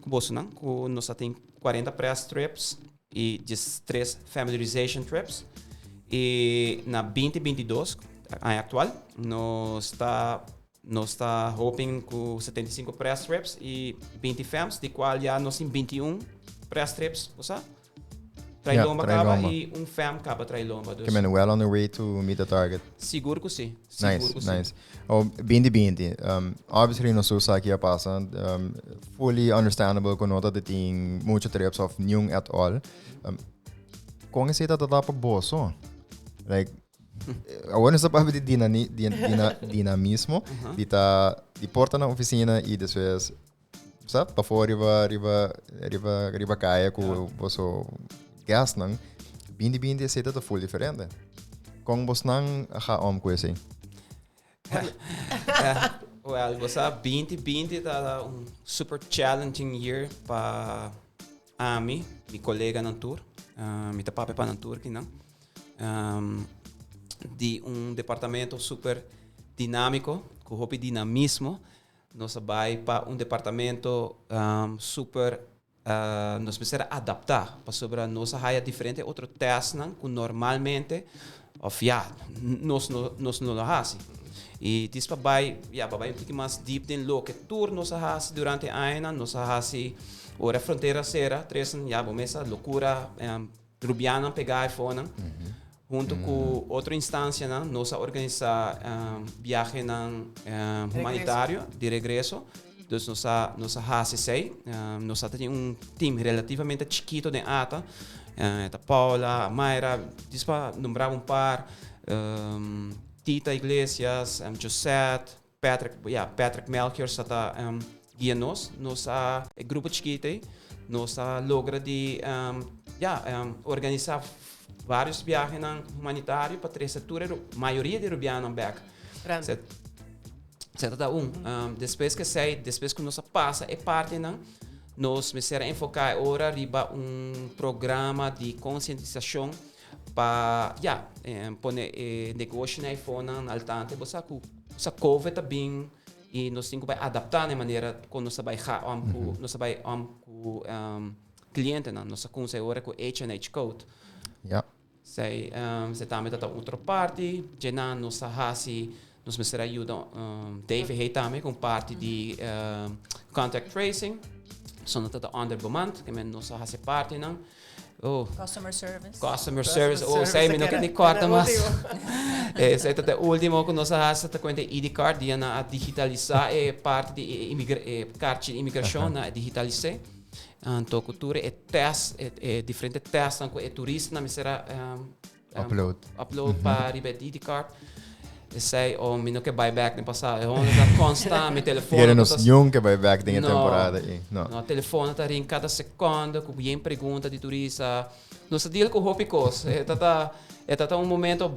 você, não? Com nós tem 40 press trips e 3 familiarization trips e na 2022 ano atual nós está hoping com 75 press trips e 20 fams, de qual já nós tem 21 press trips, você? Trailomba acaba e fam acaba trailomba. Dus. Well on the way to meet the target. Seguro que sim. Nice. Oh, 2020. Obviously, nós usamos aqui a passa. Fully understandable com nota de tem muitos trips of new at all. Com esse tá para bolso. Like, agora nós estamos de dinamismo. De porta na oficina e depois, sabe, para fora riba caia com o gas nang bindi se tá full diferente. Com você não ha com esse. Well, você 2020 tá super challenging year para mi colega na tour, mi papai para na tour aqui não. De departamento super dinâmico, com hobby dinamismo, nós vai para departamento super nós precisamos adaptar para sobre nossa área diferente outro teste que normalmente nós não fazemos e diz para vai um pouco mais deep dentro do que tour nós fazemos durante a ano nós fazemos ora fronteira será três vamos a loucura rubiana pegar iPhone junto com outra instância nós organizar viagem humanitário de regresso Dus nossa haci sei, nós temos time relativamente chiquito de ATA. A Paula, Amayra, para nombrar par, Tita Iglesias, Josette, Patrick Melchior, está guia-nos. Nossa grupo chiquito, nós logra de organizar vários viagens humanitários para três setores, maioria de rubiano back. Depois que nós passa é parte nós me será enfocar agora riba programa de conscientização para pôr negócio na iPhone al tante, você COVID também e nós temos que adaptar de maneira quando nós vai cliente nós conhece agora com H&H Code. Sei também tá outra parte, já nossa haci nos me será ajuda Dave Hey também com parte de contact tracing. Sono tata underbemand, que men nossa hace parte não. Customer service. Sei me não que nem corta mas. Sei tata último que nossa hace tá com ID card dia na digitalizar parte de carte de imigração na digitalizar. Então cultura test diferente test com turista na me será upload para ID card. Sei me não que buyback nem passar é onde tá consta meu telefone Querem nos nunca buyback de temporada no telefone tá ring cada segundo com bem pergunta de turista nos deal com hopicos tá momento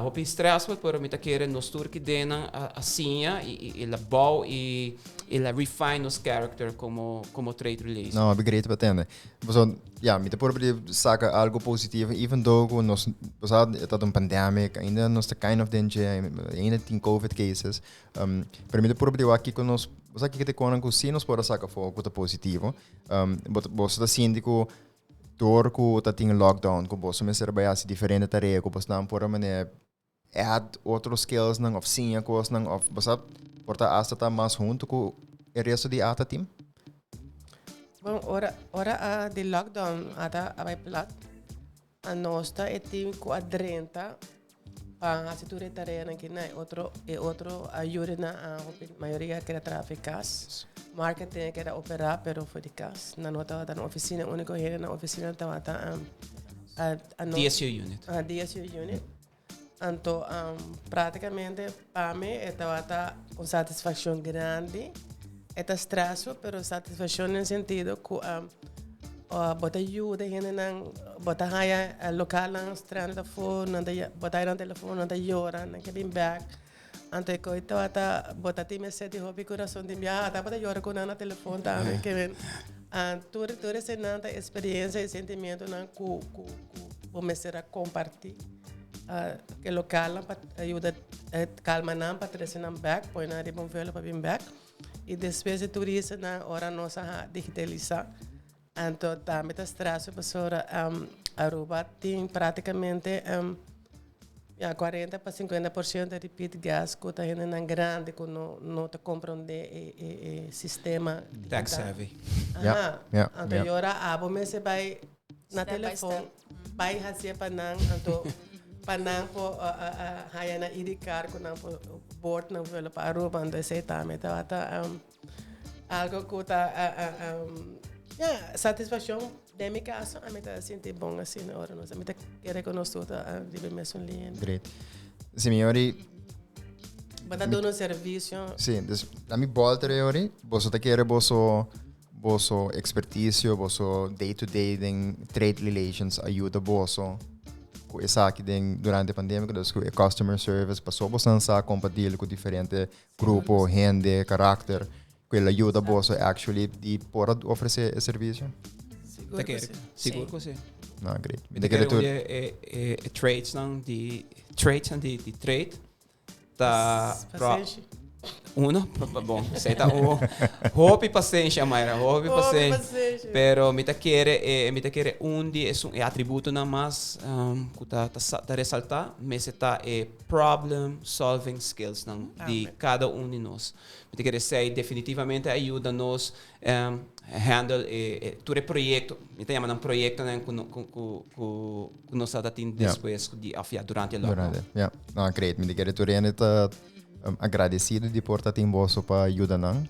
hopi stressful pero me tá querendo nos tour que dena assim e la bow e la refine nos character como trade relation. Não, é great para entender. Então, me tá por saca algo positivo, even though nós tá pandemic, ainda nós tá kind of danger, ainda tem COVID cases. Para mim tá por aqui com nós, você que te conan com se nós pode sacar fogo tá positivo. Você tá síndico door ku tá tem lockdown, ku você me serve assim diferente tarefa, ku você não por maneira add outros skills nang of sim coisas nang of você porta hasta tá mais junto com o resto de ATA team. Bom, ora de lockdown ada vai plat. A nossa é team com a 30 para a situação tarefa aqui na outro ajuda na a maioria que era tráficas. Marketing que era operar pero foi de casa. Na nota da oficina único here na oficina estava a DSU unit. A DSU unit. Então, praticamente para mim estava com satisfação grande. Está estressado, pero satisfação no sentido que bota ajuda, gente não bota raia local não estranho da fone, não bota no telefone, não llora, não quer vir back. Ante ko ito ata bota time seti hobi coração de minha ata bota llora com na telefone também que vem tudo esse nanta experiência e sentimento não ku começar a compartilhar que local para ajuda calma não para trazer não back põe na de bom velho para vir back e depois de turista na hora nossa digitalizar então também está estresse para Aruba tem praticamente 40 para 50% de repeat gas que está indo na grande que não te compreende o sistema tax savvy. Então agora a você vai na telefone vai fazer para não então para não por haya na ID card com não por board não velo para Aruba então esse também tá algo que tá satisfação de minha casa, a mim tá senti bom assim na hora, a mim tá querer conosco tá de mesmo linha. Great. Signori, bata dando serviço. Sim, a mim volta ori, você tá querer bosso expertise, bosso day to day den trade relations ajuda bosso. Com essa aqui durante a pandemia, com customer service, passou bastante a compartilhar com diferentes grupos, gente, caráter, que ele ajuda bosso actually de por oferecer esse serviço. Seguro que sim. Não, great. Me quero trades de trade tá bom, sei tá hobby paciência Amayra, hobby paciência. Pero me quer onde é atributo na mais que tá ressaltar, mas tá problem solving skills de cada de nós. Me quer sei definitivamente ajuda nós handle todo projeto, me chama um projeto que nós está tendo depois de durante a lockdown. Não, great. Me quer agradecido de por estar em bolso para ajudar não.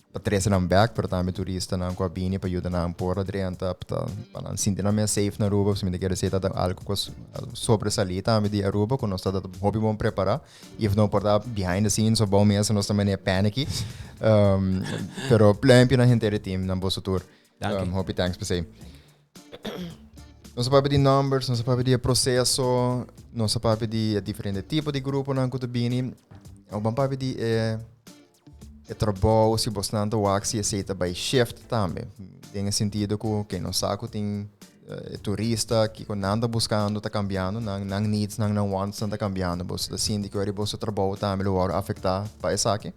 Para trazer um back, para também turista não com a bini para ajudar não por adianta para não sentir não mais safe na Aruba, se me quer dizer algo sobresalir também de Aruba, quando nós está hobby bom preparar, e não por estar behind the scenes ou bom mesmo nós também é panicky, pero pleno na gente team na bolso tour, hobby thanks para você. Não se pode de numbers, não se pode de processo, não se pode de diferente tipo de grupo não que tu bini, ou bom pode de trabao se você não tá se aceita by shift também, tem sentido que não saco tem turista que quando anda buscando tá cambiando, não needs, não wants tá cambiando, você tá sentindo que você trabalho também lo vai afetar para essa aqui.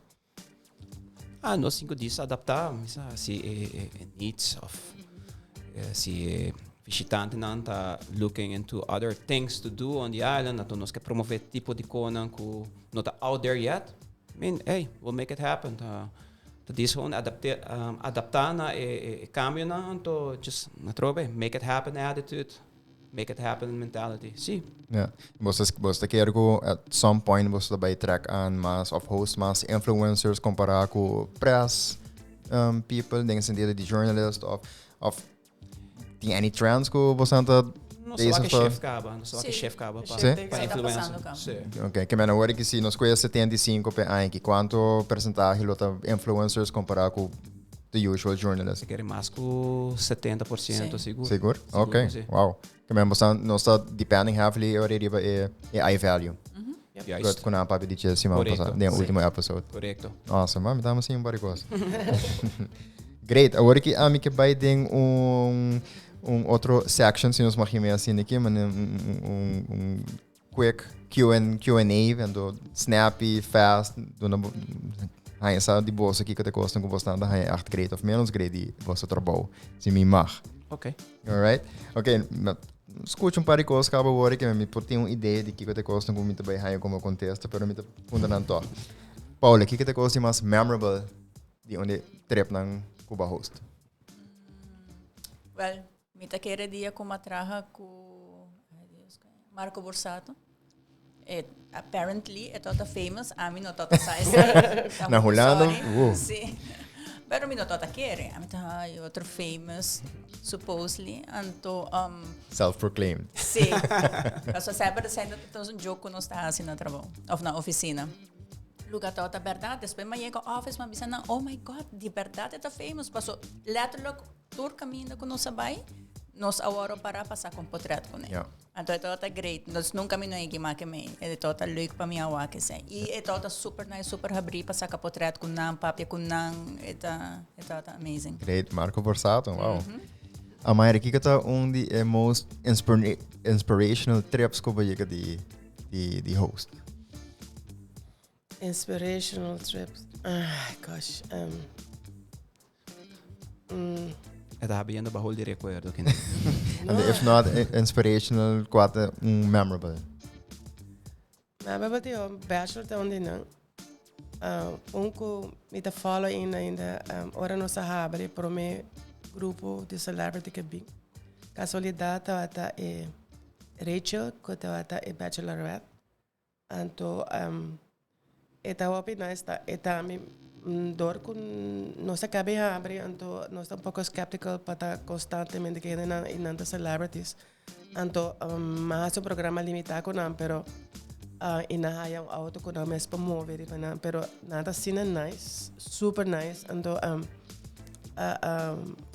Nós 5 dias adaptar, se needs of se visitante não tá looking into other things to do on the island, então nós quer promover tipo de coisa que não tá out there yet. I mean, hey, we'll make it happen. This gewoon adaptar na cambio na, então just make it happen attitude, make it happen mentality. Sim. Yeah. Você quer que at some point você vai track on mas of host mas influencers comparar com press people, tem sentido de journalist of tem any trends que você anda não só que chef caba para influencer. Ok, que menos agora que se nós conhece 75 que quanto percentagem lota influencers comparar com the usual journalists? Quer mais que 70% seguro. Seguro? Ok, wow. Que menos nós está depending heavily already é value. Good, com a papi de Chelsea passado, no último episode. Correto. Nossa, mami, estamos assim um baricos. Great, agora que a mim que vai ter outro section, se nós marquemos assim aqui, mas quick Q&A, vendo snappy, fast, hij sabe de bolsa aqui que te costam com bastante, hij 8 grade of menos grade de você trabalho, se me mag. Ok. Alright? Ok, escute par de coisas que acaba agora que me tem uma ideia de que te costam com muito bem, como contesta, pero me funda não to. Paula, que te costa mais memorable de onde trip ng Cuba host? Well, mita kere dia ko matraha ko Marco Borsato. Apparently, ito ta famous, amin no tota sa isa. Na Holanda? Sí. Pero mi no tota kere. Amin ta otro famous, supposedly, anto Self-proclaimed. Sí. Kaso sabi sa ito joke ko no sta assim na trabaho, of na oficina. Lugar tota verdade, depois mas chega ao office, mas na oh my god, de verdade tá famous. Passou letterlijk tour caminho com nossa bai. Nós agora para passar com portrait com ele. Então é tota great. Nós nunca me não é que me é tota leuk para mim a que sei. E é tota super nice, super abrir passar com portrait com nan, papel com nan, é tota amazing. Great, Marco Borsato, wow. Amayra, que tá de most inspirational trips que você de host? Inspirational trips. Gosh. Estava vendo bahol de recuerdo. And if not inspirational, quite memorable. Memorable é bachelor de onde não. Que me tá follow ainda ora nossa habari pro me grupo de celebrity que bem. Casualidade tá é Rachel, que tá é bachelorette. Então eta wapi nice eta mi door kun no se cabe abrir então nós estamos um pouco skeptical para constantemente que em celebrities então mas o programa limitado com não pero ina haya auto com não mas promover não pero nada assim nice super nice então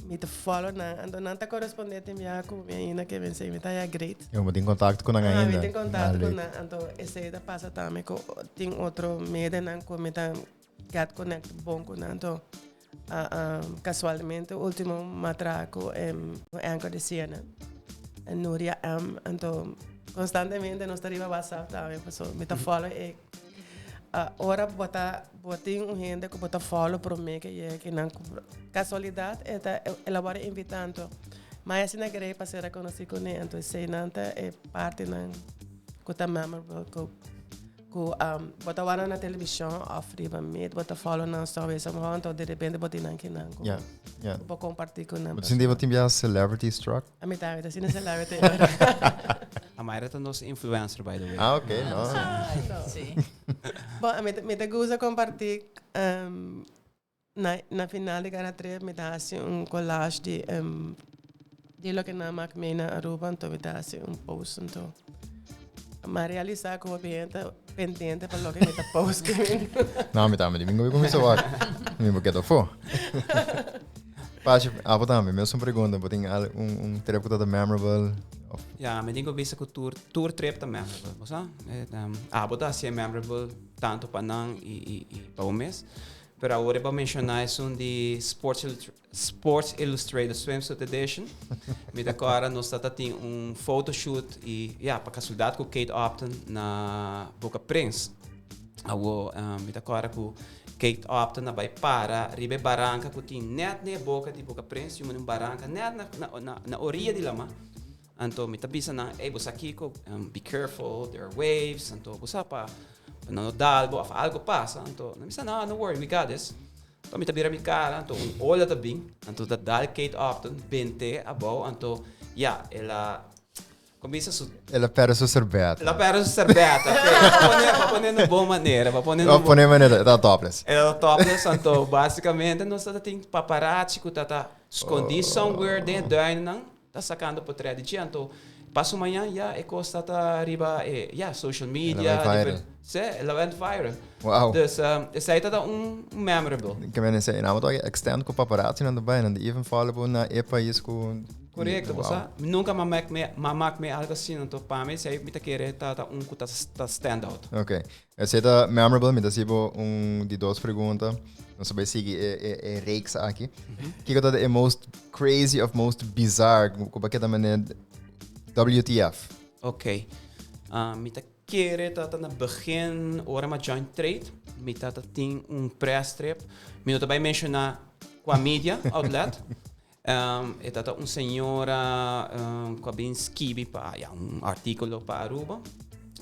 me te follow na então não tá correspondente minha com minha que vem ser me tá great Eu me tenho contato com ela ainda. Me tenho contato com ela então esse da passa também com tem outro meio não com me tá get connect bom com ela então casualmente o último matraco anchor de cena Núria então constantemente nós estaria WhatsApp também pessoal me tá follow ora botar gente que bota follow para mim que não casualidade ela vai invitando mas assim na querer para ser reconhecido com ele então sei não é parte não que tá memorable que bota na televisão riba meet bota follow na story somehow então de repente bota não que não para compartilhar com ele Você tem celebrity struck? a mim tá assim celebrity Amayra é nossa influencer, by the way. Ah, ok. Sim. Bom, me gusta compartilhar na final de cada trip me dá assim collage de lo que nada mais me na Aruba, então me dá assim post, então mas realizar como pendente para lo que me dá post que Não, me também. Domingo eu comecei a ver. Me quero for. Pacho, também. Mesmo pergunta, eu tenho trip que tá memorable. Ja, me digo bisa que tour trip tá memorable, você? Tá assim memorable tanto para não e para o mês. Pero agora vou mencionar de Sports Illustrated Swimsuit Edition. Me decora nós tem photoshoot e para casualidade com Kate Upton na Boca Prince. Me decora com Kate Upton na vai para riba barranca que tem net na boca de Boca Prince, uma barranca net na orilla de lama. Então me tabisa na você aqui be careful, there are waves. Então você para não dalbo, algo passa. Então me disse no worry, we got this. Então me tabira mi cara, então olha também. Então da dal Kate Upton 20 above, então ela começa ela perde sua cerveja. Ela perde sua cerveja. Para poner na boa maneira, tá topless. Ela topless, então basicamente nós tem paparazzi que tá escondido somewhere dentro da não. Tá sacando por trás de dia, então passo amanhã e costa tá riba social media, ela vai viral. Wow. Dus essa aí tá memorable. Que men säger, nou maar extend com paparazzi na daarbij en even vallen på na país com. Correto, você nunca mamak me algo assim, então para mim se me tá querer tá que tá stand out. Ok. Essa tá memorable, me dá tipo de duas perguntas. Não sei se é reeks aqui. Que é o most crazy of most bizarre, como que também é WTF. Ok. Me tá querer tá na begin hora uma joint trade, me tá tem press trip. Me não vai mencionar com a media outlet. E tá senhora com a bem skibi para artículo para Aruba.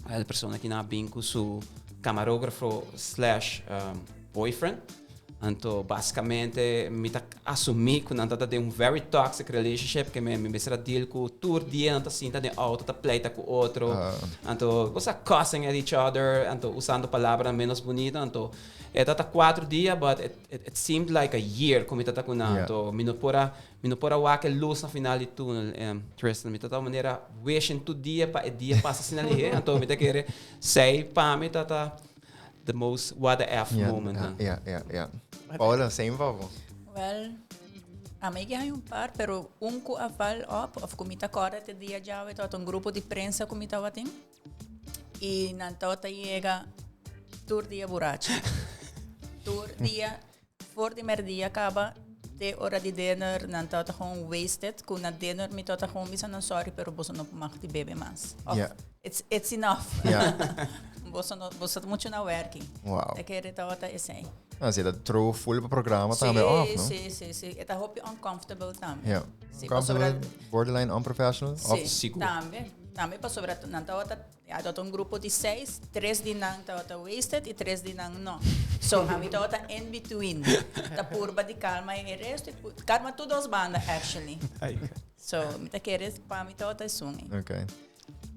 A pessoa que na bem com seu camarógrafo / boyfriend. Então, basicamente, me tá assumir que não tá de very toxic relationship, que me será deal com tour dia, não tá assim, tá de auto, tá pleita com outro. Então, você cussing at each other, então, usando palavras menos bonitas. Então, tá 4 dias, but it seemed like a year, como tá com não. Então, me não pora wake luz na final de túnel, Tristan. Me tá maneira wishing todo dia, para dia passa assim ali. Então, me tá querer say, para mim, tá the most what the F moment. Yeah. Paula, same favor. Well, a mim que hay par, pero que a fal of comita corre te dia já vai tot grupo de prensa comita watin. E nan tota chega tour dia borracho. Tour dia voor de merdia acaba de hora de dinner nan tota gewoon wasted. Com na dinner me tota gewoon bisa não sorry, pero você não mag de bebe mais. It's enough. Yeah. Você muito na working. Wow. É que ele tota esse. Você tá true full pro programa também off, não? Sim. É tá hope uncomfortable também. Yeah. Uncomfortable, borderline unprofessional. Sim, também para sobre não tá outra grupo de 6, 3 de não tá outra wasted e 3 de não. So a mim tá outra in between. Tá purba de calma e resto calma tudo as bandas actually. So me tá querer para mim tá outra sunga. Ok.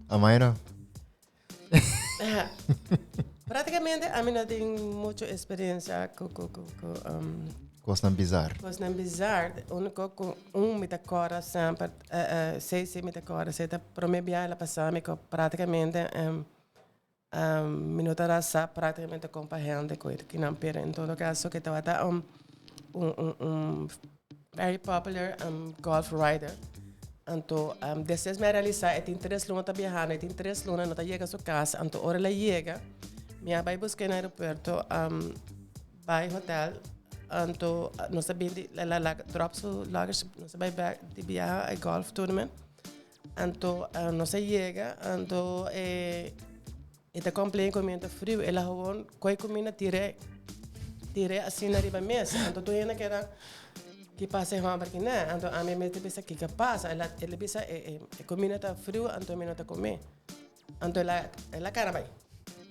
Amayra. Praticamente a mim não tenho muita experiência com Coisa bizarra. Coisa bizarra. Único com me tá cora sempre se me tá cora se tá para mim viagem lá passar me praticamente me não tá raça praticamente comparando com que não pera em todo caso que tava very popular golf rider. Então, depois me realizar, tem 3 lunas para viajar, tem 3 lunas, não está chegando a sua casa. Então, hora ela chega, minha vai buscar no aeroporto, vai hotel, então, não sabe, ela drop sua luggage, não sabe de viajar a golf tournament. Então, não se chega, então, está completa com muito frio, ela gewoon, coi comida tire assim na riba mesa. Então, tu ainda quer que passa uma porque não, então a minha mente pensa que passa, ela pensa comida está frio, então não está comer, então ela cara vai,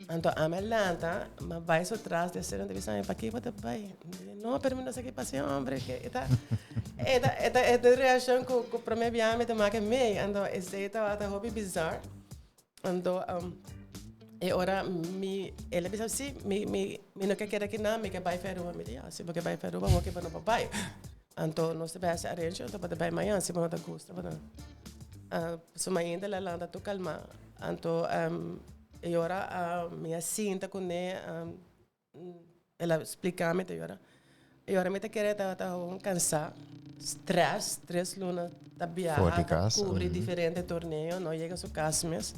então a minha lanta, mas vai só atrás de ser onde pensa para que você vai, não permita que passe homem que esta reação que para mim viame de mais que me, então esse tá hobby bizarro, Então, e ora ele disse assim, me não quer aqui não, me quer vai para Aruba, me disse, se você vai para Aruba, vou que para no papai. Então, nós temos arranjo, então para vai amanhã, se você gosta, para so ainda lá anda tu calma. Então, e ora minha cinta com ela explica-me te ora. E ora me te querer tá um cansar, stress luna tabia, cobrir diferente torneio, não chega su casa mesmo.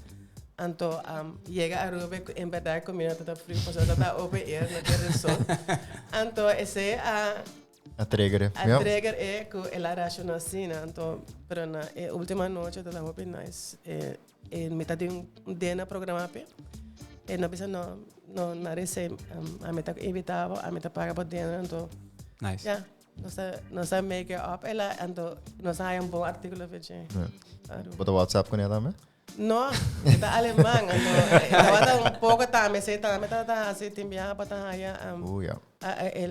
Então, chega a Aruba, em verdade, comigo está frio, porque está open air, não tem sol. Então, esse A trigger. A trigger é que ela raciona assim, então, pero na última noite está muito nice. E me tá de dia programa pe. E não precisa não recebe, a me tá invitava, a me tá paga por dia, então. Nice. Ja, nós make up, ela, então, nós há bom artigo para gente. Bota WhatsApp com ela também? Não, está alemão, então, eu pouco também, sei também, tá assim, tem bem para tá aí, a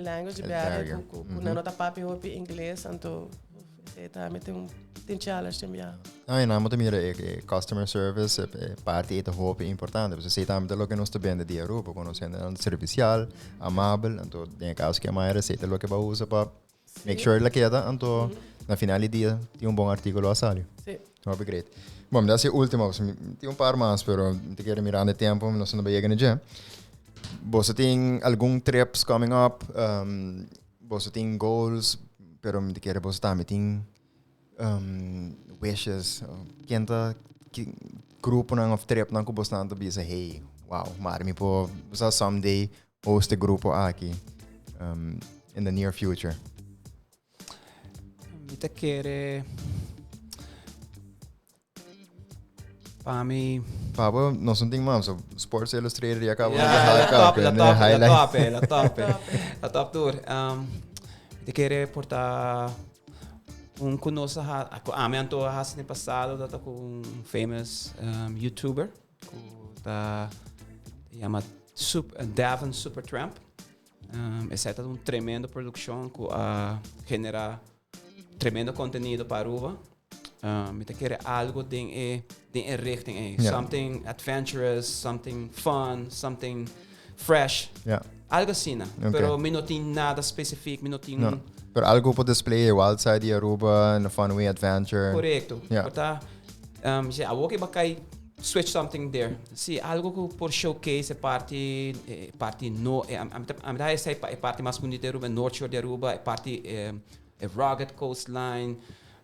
language bem, com não tá papi hopi inglês, então, sei também tem challenge também. Não, mas também customer service parte da roupa é importante, você sei também do que nós estamos de Aruba, quando nós é servicial, amável, então, tem caso que a Amayra sei do que vai usar para make sure que queda, então, na final do dia tem bom artigo a sair. Sim. Muito great. Bom, das é a última, tem par mais, pero te quero mirar no tempo, nós não vai chegar já. Você tem algum trips coming up? Você tem goals, pero te quero você também tem wishes. Que grupo não of trip não que você não bisa hey, wow, maar me po você someday host the grupo aqui in the near future. Me te quero para mim, Pabo, nós não temos mais. Sports Illustrated e acaba la top tour. Te quero portar conosco a minha antoa haci no passado, data com famous YouTuber, que tá chama Davin Supertramp. Essa é tremenda produção que genera tremendo conteúdo para Aruba. Me te quero algo de richting, something adventurous, something fun, something fresh. Algo assim, pero me não tem nada específico, me não tem pero algo para display outside de Aruba, in a fun way adventure. Correto. Porta já vou que bacai switch something there. Se algo que por showcase parte no a me dá essa parte mais bonita de Aruba, North Shore de Aruba, parte rugged coastline.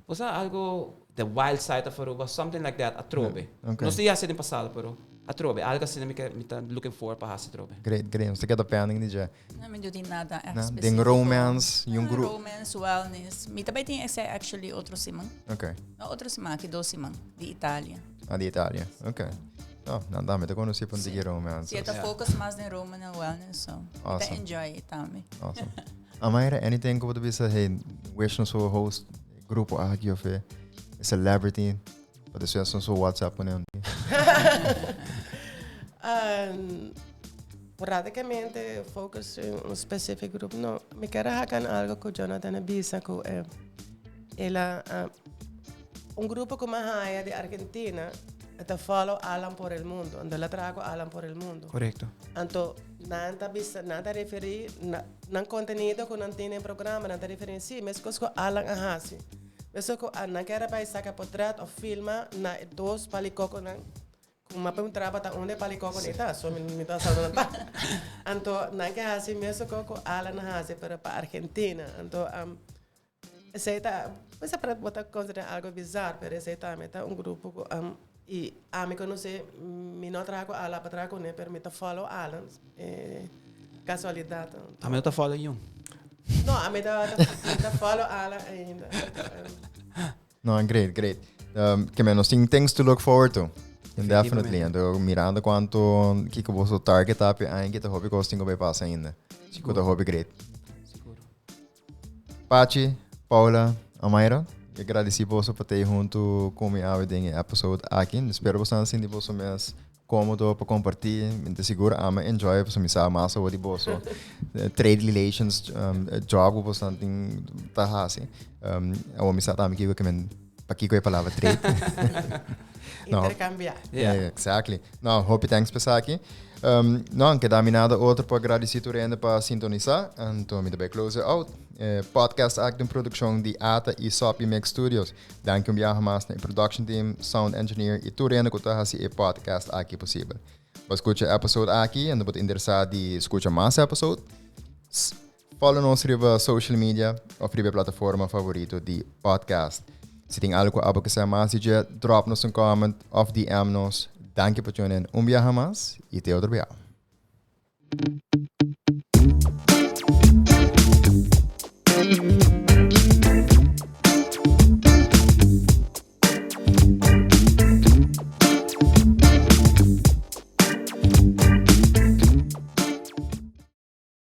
Você algo the wild side of Aruba, something like that, a trove. Não sei se é passado, pero a trove, algo assim me tá looking for para a trove. Great. Você quer dar pending de já? Não me tem nada específico. Tem romance, grupo. Romance, wellness. Me também tem esse actually outro simão. Não outro simão, que 2 simão de Itália. De Itália. Não dá, me te conheci para dizer romance. Se eu focus mais em romance e wellness, so awesome. Enjoy it também. Awesome. Amayra, anything que você bisa hey, wish no so host grupo aqui of celebrity, pode ser no WhatsApp com ele. Praticamente focus em específico grupo. Não, me quero hakan algo que Jonathan bisa que ela grupo como a de Argentina te follow Alan por el mundo, onde ela trago Alan por el mundo. Correcto. Então, nada referir, não conteúdo que não tem em programa, nada referir si, mas coisas que Alan haci. Isso que não quero para sacar portrait ou filma na 2 palicoco não. Uma pergunta para onde palicoco está, só me está sabendo. Então, não quero assim mesmo que Alan haci para Argentina. Então, esse tá, você pode botar considerar algo bizarro, mas esse tá grupo e me conhece, me não trago Alan para trago né, permita follow Alan, casualidade. A mim tá follow you. No, a mim tá follow Alan ainda. No, great. Que menos tem things to look forward to. Definitely. Então, mirando quanto que você target up, ainda que hobby costing vai passar ainda. Que o hobby great. Seguro. Pachi, Paula, Amayra, agradeci você por ter junto comigo em episódio aqui. Espero que você tenha sido mais cômodo para compartilhar. Me seguro, ama enjoy, para me saber mais sobre você. Trade relations, job, você tem tá assim. Eu me sabe também que eu para que a palavra trade. intercambiar. Exactly. Não, hope thanks para aqui. Não, que dá nada outro para agradecer ainda para sintonizar. Então, me dá bem close out. Podcast aqui de produção de A.T.A e Sopi Mix Studios. Dank je mais na production team, sound engineer e tudo ainda que está fazendo podcast aqui possível. Para escutar episode aqui, e você interessado de escutar mais episode, follow nos riba social media ou riba plataforma favorito de podcast. Se tem algo que você mais dizer, drop nos comment ou DM nos. Dank je por tunen. Viaje mais e te outro viaje.